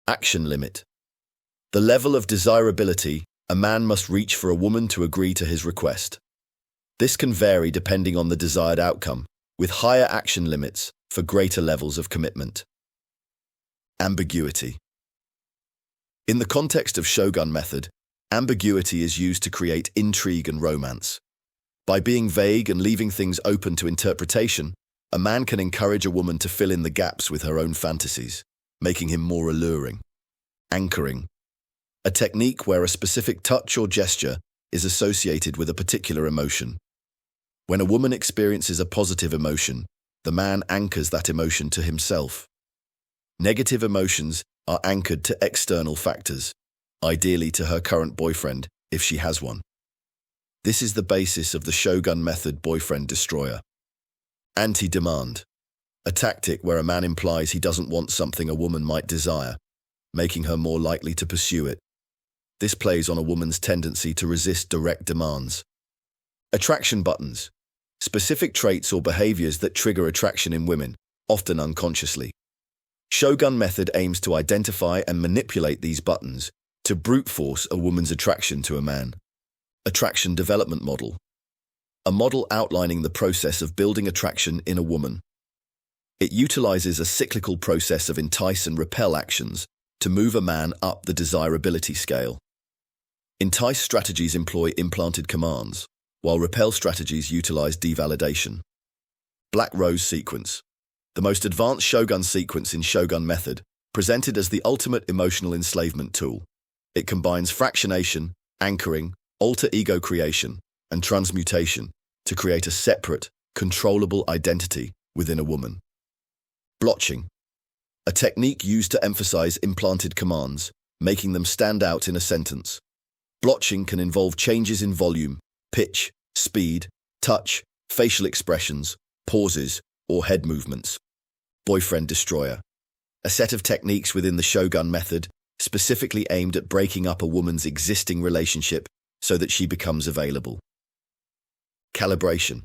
Action limit. The level of desirability a man must reach for a woman to agree to his request. This can vary depending on the desired outcome, with higher action limits for greater levels of commitment. Ambiguity. In the context of Shogun Method, ambiguity is used to create intrigue and romance. By being vague and leaving things open to interpretation, a man can encourage a woman to fill in the gaps with her own fantasies, making him more alluring. Anchoring. A technique where a specific touch or gesture is associated with a particular emotion. When a woman experiences a positive emotion, the man anchors that emotion to himself. Negative emotions are anchored to external factors, ideally to her current boyfriend, if she has one. This is the basis of the Shogun Method boyfriend destroyer. Anti-demand. A tactic where a man implies he doesn't want something a woman might desire, making her more likely to pursue it. This plays on a woman's tendency to resist direct demands. Attraction buttons. Specific traits or behaviors that trigger attraction in women, often unconsciously. Shogun Method aims to identify and manipulate these buttons to brute force a woman's attraction to a man. Attraction development model. A model outlining the process of building attraction in a woman. It utilizes a cyclical process of entice and repel actions to move a man up the desirability scale. Entice strategies employ implanted commands, while repel strategies utilize devalidation. Black Rose sequence. The most advanced Shogun sequence in Shogun Method, presented as the ultimate emotional enslavement tool. It combines fractionation, anchoring, alter ego creation, and transmutation to create a separate, controllable identity within a woman. Blotching. A technique used to emphasize implanted commands, making them stand out in a sentence. Blotching can involve changes in volume, pitch, speed, touch, facial expressions, pauses, or head movements. Boyfriend destroyer. A set of techniques within the Shogun Method specifically aimed at breaking up a woman's existing relationship so that she becomes available. Calibration.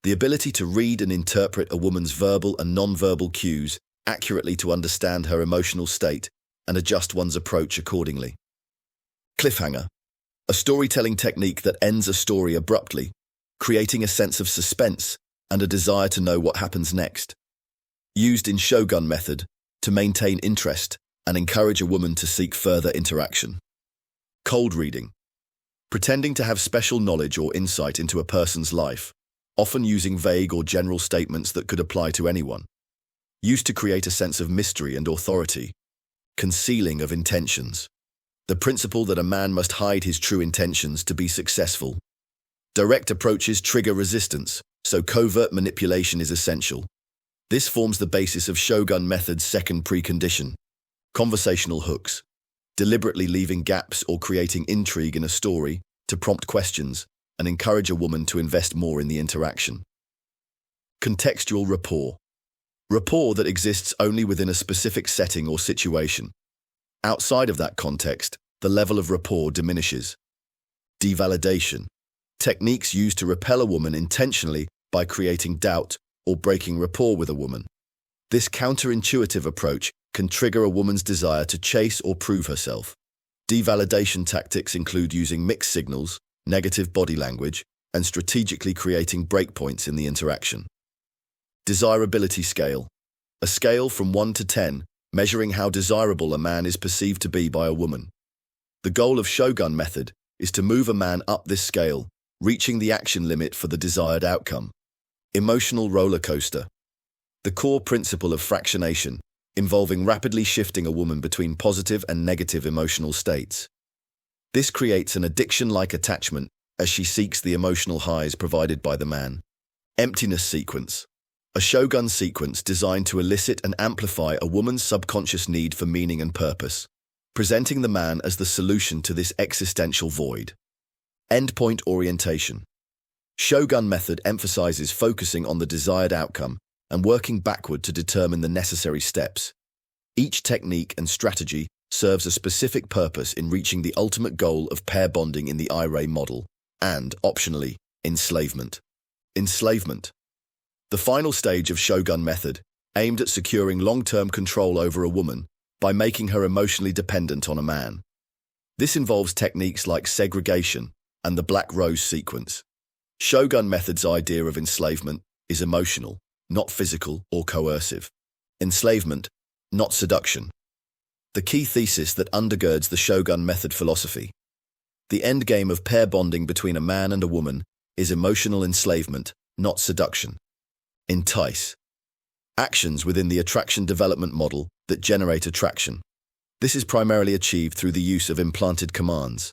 The ability to read and interpret a woman's verbal and non-verbal cues accurately to understand her emotional state and adjust one's approach accordingly. Cliffhanger. A storytelling technique that ends a story abruptly, creating a sense of suspense and a desire to know what happens next. Used in Shogun Method to maintain interest and encourage a woman to seek further interaction. Cold reading. Pretending to have special knowledge or insight into a person's life, often using vague or general statements that could apply to anyone. Used to create a sense of mystery and authority. Concealing of intentions. The principle that a man must hide his true intentions to be successful. Direct approaches trigger resistance, so covert manipulation is essential. This forms the basis of Shogun Method's second precondition. Conversational hooks. Deliberately leaving gaps or creating intrigue in a story to prompt questions and encourage a woman to invest more in the interaction. Contextual rapport. Rapport that exists only within a specific setting or situation. Outside of that context, the level of rapport diminishes. Devalidation. Techniques used to repel a woman intentionally by creating doubt or breaking rapport with a woman. This counterintuitive approach can trigger a woman's desire to chase or prove herself. Devalidation tactics include using mixed signals, negative body language, and strategically creating breakpoints in the interaction. Desirability scale. A scale from 1 to 10, measuring how desirable a man is perceived to be by a woman. The goal of Shogun Method is to move a man up this scale, reaching the action limit for the desired outcome. Emotional roller coaster. The core principle of fractionation, involving rapidly shifting a woman between positive and negative emotional states. This creates an addiction-like attachment as she seeks the emotional highs provided by the man. Emptiness sequence. A Shogun sequence designed to elicit and amplify a woman's subconscious need for meaning and purpose, presenting the man as the solution to this existential void. Endpoint orientation. Shogun Method emphasizes focusing on the desired outcome and working backward to determine the necessary steps. Each technique and strategy serves a specific purpose in reaching the ultimate goal of pair bonding in the IRAE model, and, optionally, enslavement. Enslavement. The final stage of Shogun Method, aimed at securing long-term control over a woman by making her emotionally dependent on a man. This involves techniques like segregation and the Black Rose sequence. Shogun Method's idea of enslavement is emotional, not physical or coercive. Enslavement, not seduction. The key thesis that undergirds the Shogun Method philosophy. The endgame of pair bonding between a man and a woman is emotional enslavement, not seduction. Entice. Actions within the attraction development model that generate attraction. This is primarily achieved through the use of implanted commands.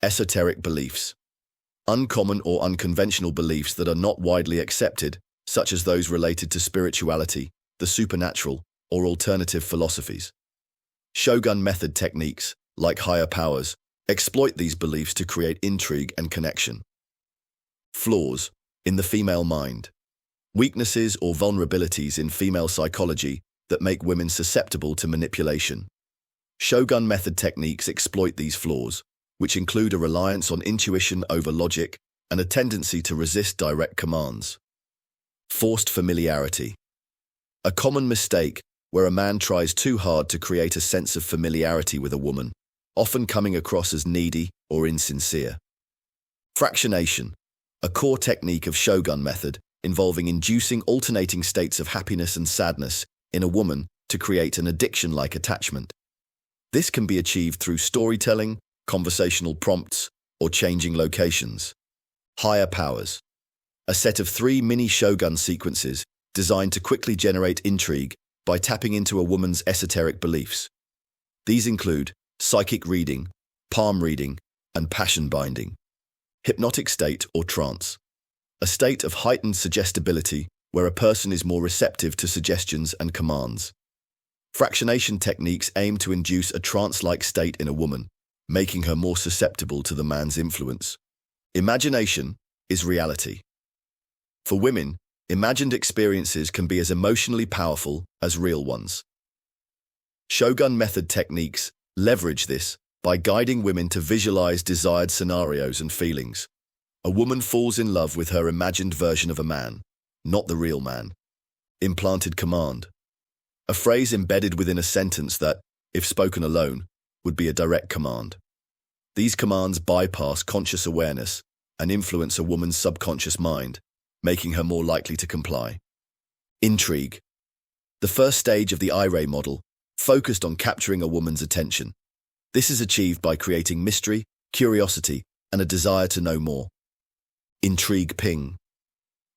Esoteric beliefs. Uncommon or unconventional beliefs that are not widely accepted, such as those related to spirituality, the supernatural, or alternative philosophies. Shogun Method techniques, like higher powers, exploit these beliefs to create intrigue and connection. Flaws in the female mind. Weaknesses or vulnerabilities in female psychology that make women susceptible to manipulation. Shogun Method techniques exploit these flaws, which include a reliance on intuition over logic and a tendency to resist direct commands. Forced familiarity. A common mistake where a man tries too hard to create a sense of familiarity with a woman, often coming across as needy or insincere. Fractionation, a core technique of Shogun Method involving inducing alternating states of happiness and sadness in a woman to create an addiction-like attachment. This can be achieved through storytelling, conversational prompts, or changing locations. Higher powers. A set of 3 mini Shogun sequences designed to quickly generate intrigue by tapping into a woman's esoteric beliefs. These include psychic reading, palm reading, and passion binding. Hypnotic state or trance. A state of heightened suggestibility where a person is more receptive to suggestions and commands. Fractionation techniques aim to induce a trance-like state in a woman, making her more susceptible to the man's influence. Imagination is reality. For women, imagined experiences can be as emotionally powerful as real ones. Shogun Method techniques leverage this by guiding women to visualize desired scenarios and feelings. A woman falls in love with her imagined version of a man, not the real man. Implanted command. A phrase embedded within a sentence that, if spoken alone, would be a direct command. These commands bypass conscious awareness and influence a woman's subconscious mind, making her more likely to comply. Intrigue. The first stage of the IRAE model focused on capturing a woman's attention. This is achieved by creating mystery, curiosity, and a desire to know more. Intrigue ping.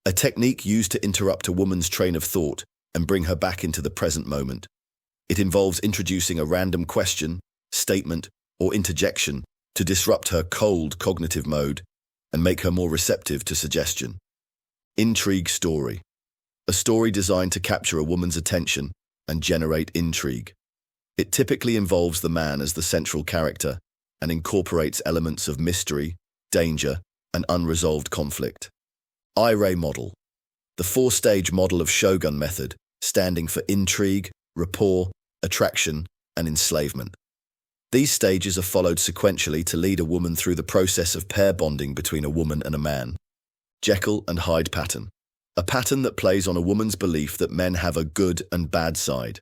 A technique used to interrupt a woman's train of thought and bring her back into the present moment. It involves introducing a random question, statement, or interjection to disrupt her cold cognitive mode and make her more receptive to suggestion. Intrigue story. A story designed to capture a woman's attention and generate intrigue. It typically involves the man as the central character and incorporates elements of mystery, danger, and unresolved conflict. IRAE Model. The 4-stage model of Shogun Method, standing for intrigue, rapport, attraction, and enslavement. These stages are followed sequentially to lead a woman through the process of pair bonding between a woman and a man. Jekyll and Hyde pattern. A pattern that plays on a woman's belief that men have a good and bad side.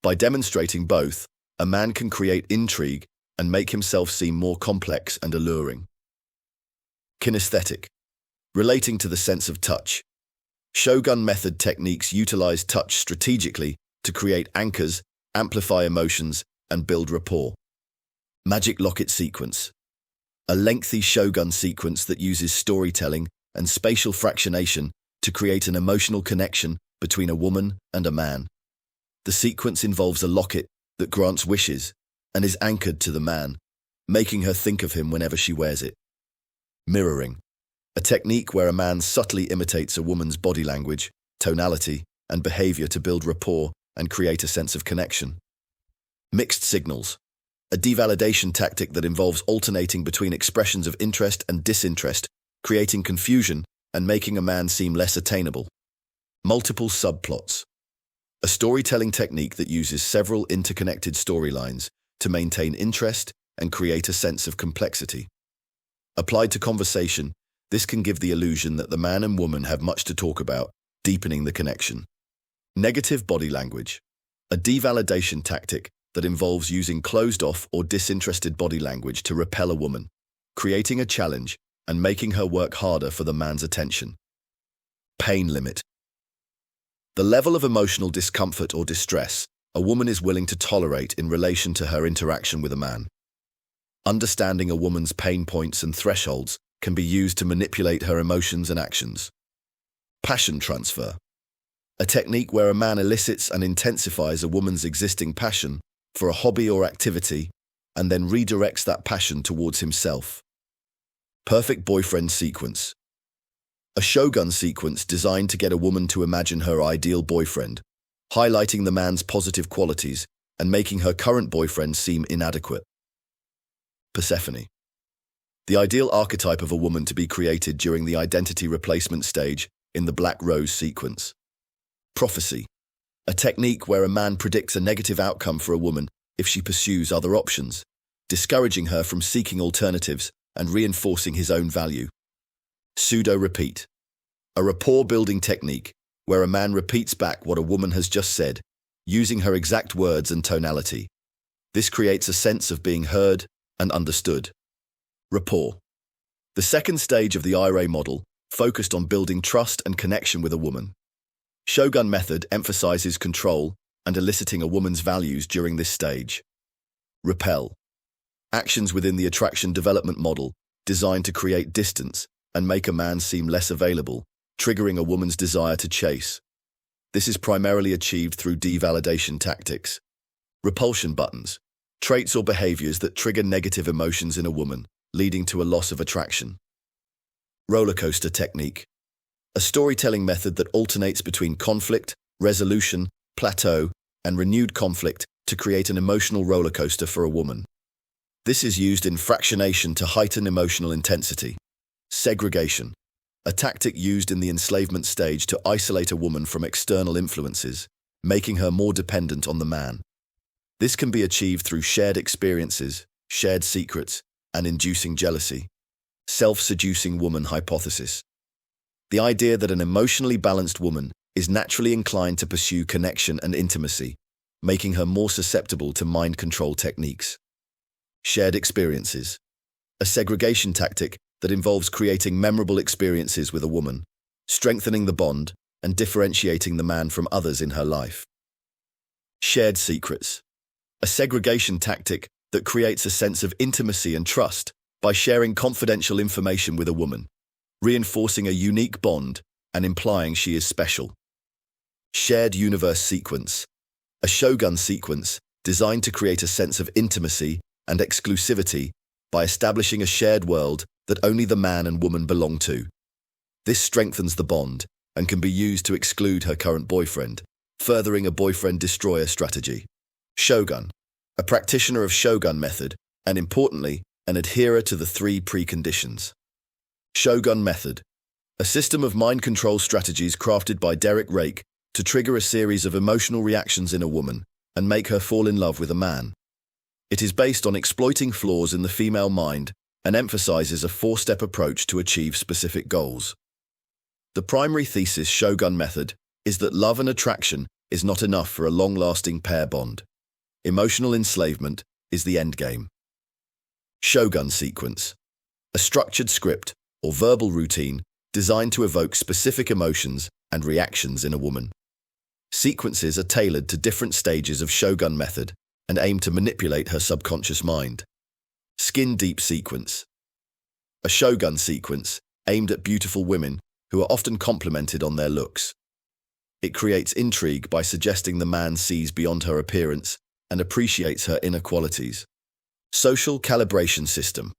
By demonstrating both, a man can create intrigue and make himself seem more complex and alluring. Kinesthetic. Relating to the sense of touch. Shogun Method techniques utilize touch strategically to create anchors, amplify emotions, and build rapport. Magic Locket sequence. A lengthy Shogun sequence that uses storytelling and spatial fractionation to create an emotional connection between a woman and a man. The sequence involves a locket that grants wishes and is anchored to the man, making her think of him whenever she wears it. Mirroring. A technique where a man subtly imitates a woman's body language, tonality, and behavior to build rapport and create a sense of connection. Mixed signals. A devalidation tactic that involves alternating between expressions of interest and disinterest, creating confusion and making a man seem less attainable. Multiple subplots. A storytelling technique that uses several interconnected storylines to maintain interest and create a sense of complexity. Applied to conversation, this can give the illusion that the man and woman have much to talk about, deepening the connection. Negative body language. A devalidation tactic that involves using closed-off or disinterested body language to repel a woman, creating a challenge and making her work harder for the man's attention. Pain limit. The level of emotional discomfort or distress a woman is willing to tolerate in relation to her interaction with a man. Understanding a woman's pain points and thresholds can be used to manipulate her emotions and actions. Passion transfer. A technique where a man elicits and intensifies a woman's existing passion for a hobby or activity and then redirects that passion towards himself. Perfect boyfriend sequence. A Shogun sequence designed to get a woman to imagine her ideal boyfriend, highlighting the man's positive qualities and making her current boyfriend seem inadequate. Persephone. The ideal archetype of a woman to be created during the identity replacement stage in the Black Rose sequence. Prophecy. A technique where a man predicts a negative outcome for a woman if she pursues other options, discouraging her from seeking alternatives and reinforcing his own value. Pseudo-repeat. A rapport-building technique where a man repeats back what a woman has just said, using her exact words and tonality. This creates a sense of being heard and understood. Rapport. The second stage of the IRAE model focused on building trust and connection with a woman. Shogun Method emphasizes control and eliciting a woman's values during this stage. Repel. Actions within the attraction development model designed to create distance and make a man seem less available, triggering a woman's desire to chase. This is primarily achieved through devalidation tactics. Repulsion buttons. Traits or behaviors that trigger negative emotions in a woman, leading to a loss of attraction. Roller coaster technique. A storytelling method that alternates between conflict, resolution, plateau, and renewed conflict to create an emotional roller coaster for a woman. This is used in Fractionation to heighten emotional intensity. Segregation. A tactic used in the enslavement stage to isolate a woman from external influences, making her more dependent on the man. This can be achieved through shared experiences, shared secrets, and inducing jealousy. Self-seducing woman hypothesis. The idea that an emotionally balanced woman is naturally inclined to pursue connection and intimacy, making her more susceptible to mind control techniques. Shared experiences. A segregation tactic that involves creating memorable experiences with a woman, strengthening the bond, and differentiating the man from others in her life. Shared secrets. A segregation tactic that creates a sense of intimacy and trust by sharing confidential information with a woman, reinforcing a unique bond and implying she is special. Shared universe sequence. A Shogun sequence designed to create a sense of intimacy and exclusivity by establishing a shared world that only the man and woman belong to. This strengthens the bond and can be used to exclude her current boyfriend, furthering a boyfriend-destroyer strategy. Shogun. A practitioner of Shogun Method, and importantly, an adherer to the 3 preconditions. Shogun Method. A system of mind control strategies crafted by Derek Rake to trigger a series of emotional reactions in a woman and make her fall in love with a man. It is based on exploiting flaws in the female mind and emphasizes a 4-step approach to achieve specific goals. The primary thesis Shogun Method is that love and attraction is not enough for a long-lasting pair bond. Emotional enslavement is the endgame. Shogun sequence. A structured script or verbal routine designed to evoke specific emotions and reactions in a woman. Sequences are tailored to different stages of Shogun Method and aim to manipulate her subconscious mind. Skin deep sequence. A Shogun sequence aimed at beautiful women who are often complimented on their looks. It creates intrigue by suggesting the man sees beyond her appearance and appreciates her inner qualities. Social calibration system.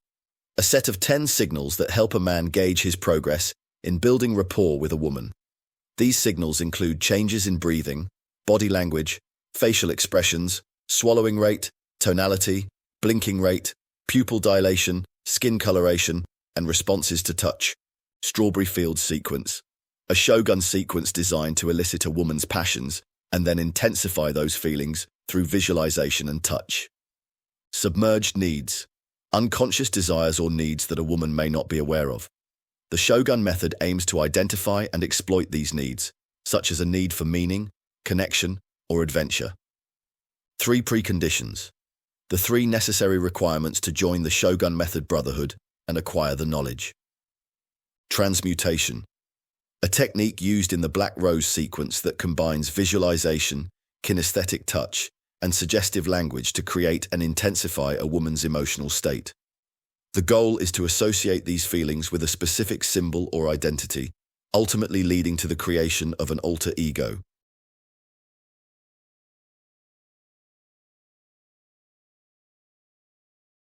A set of 10 signals that help a man gauge his progress in building rapport with a woman. These signals include changes in breathing, body language, facial expressions, swallowing rate, tonality, blinking rate, pupil dilation, skin coloration, and responses to touch. Strawberry field sequence. A Shogun sequence designed to elicit a woman's passions and then intensify those feelings through visualization and touch. Submerged needs. Unconscious desires or needs that a woman may not be aware of. The Shogun Method aims to identify and exploit these needs, such as a need for meaning, connection, or adventure. 3 preconditions. The 3 necessary requirements to join the Shogun Method Brotherhood and acquire the knowledge. Transmutation. A technique used in the Black Rose sequence that combines visualization, kinesthetic touch, and suggestive language to create and intensify a woman's emotional state. The goal is to associate these feelings with a specific symbol or identity, ultimately leading to the creation of an alter ego,